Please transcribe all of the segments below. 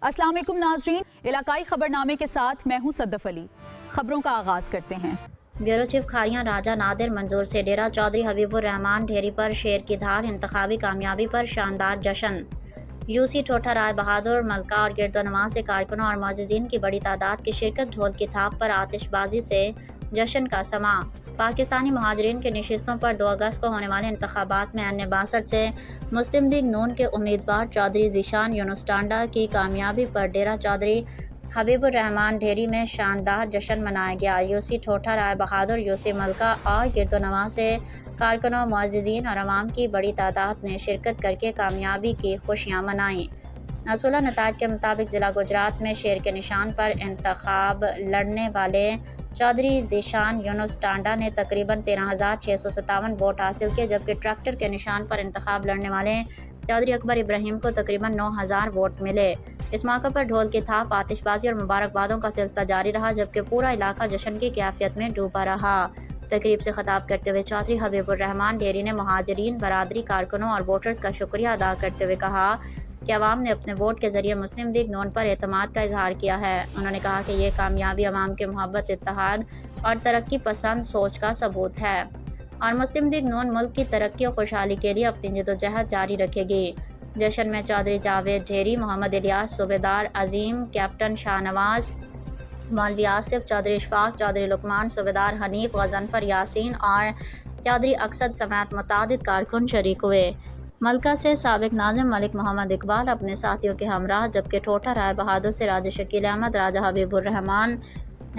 अस्सलाम वालेकुम नाजरीन, इलाकाई खबरनामे के साथ मैं हूं सद्दफ अली। खबरों का आगाज करते हैं। ब्यूरो चीफ खारियां राजा नादिर मंजूर से डेरा चौधरी हबीबुर रहमान ढेरी पर शेर की धार, इंतखाबी कामयाबी पर शानदार जश्न। यूसी ठोठा राय बहादुर मलका और गिरदोनवा से कारकुनों और मुअज़्ज़िज़ीन की बड़ी तादाद की शिरकत, ढोल की थाप पर आतिशबाजी से जश्न का समा। पाकिस्तानी मुहाजिरीन के नशिस्तों पर 2 अगस्त को होने वाले इंतखाबात में अन्य 62 से मुस्लिम लीग नून के उम्मीदवार चौधरी ज़ीशान यूनुस टांडा की कामयाबी पर डेरा चौधरी हबीबुर रहमान ढेरी में शानदार जश्न मनाया गया। यूसी ठोठा राय बहादुर, यूसी मलका और गिरदोनवा से कारकुनों, मुअज़्ज़िज़ीन और अवाम की बड़ी तादाद ने शिरकत करके कामयाबी की खुशियाँ मनाईं। मौसूला नताइज के मुताबिक ज़िला गुजरात में शेर के निशान पर इंतखाब लड़ने वाले चौधरी ज़ीशान यूनुस टांडा ने तकरीबन 13,657 वोट हासिल किए, जबकि ट्रैक्टर के निशान पर इंतखाब लड़ने वाले चौधरी अकबर इब्राहिम को तकरीबन 9,000 वोट मिले। इस मौके पर ढोल की थाप, आतिशबाजी और मुबारकबादों का सिलसिला जारी रहा, जबकि पूरा इलाका जश्न की कैफियत में डूबा रहा। तकरीब से खिताब करते हुए चौधरी हबीबुर रहमान ढेरी ने मुहाजिरीन, बरादरी, कारकुनों और वोटर्स का शुक्रिया अदा करते हुए कहा कि अवाम ने अपने वोट के ज़रिए मुस्लिम लीग नून पर एतमाद का इजहार किया है। उन्होंने कहा कि ये कामयाबी अवाम के मोहब्बत, इत्तेहाद और तरक्की पसंद सोच का सबूत है और मुस्लिम लीग नून मुल्क की तरक्की और खुशहाली के लिए अपनी जद्दोजहद जारी रखेगी। जश्न में चौधरी जावेद ढेरी, मोहम्मद इलियास, सूबेदार अजीम, कैप्टन शाहनवाज, मौलवी आसिफ, चौधरी इशफाक, चौधरी लुकमान, सूबेदार हनीफ, गजनफर यासीन और चौधरी अकसद समेत मुतादिद कारकुन शरीक हुए। मलका से साबिक नाज़िम मलिक मोहम्मद इकबाल अपने साथियों के हमरा, जबकि ठोठा राय बहादुर से राजा शकील अहमद, राजा हबीबुर रहमान,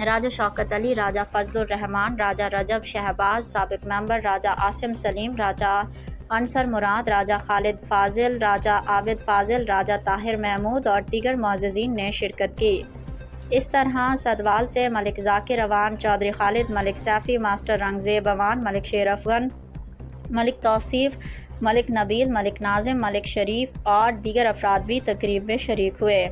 राजा शौकत अली, राजा फजलुर रहमान, राजा रजब शहबाज, साबिक मेंबर राजा आसिम सलीम, राजा अनसर मुराद, राजा खालिद फाजिल, राजा आबिद फाजिल, राजा ताहिर महमूद और दीगर मुअज़्ज़िज़ीन ने शिरकत की। इस तरह सदवाल से मलिक ज़ाकिर अवान, चौधरी खालिद, मलिक सैफ़ी, मास्टर रंगज़ेब अवान, मलिक शेर अफ़गन, मलिक तौसीफ़, मलिक नबील, मलिक नाज़िम, मलिक शरीफ और दीगर अफराद भी तकरीब में शरीक हुए।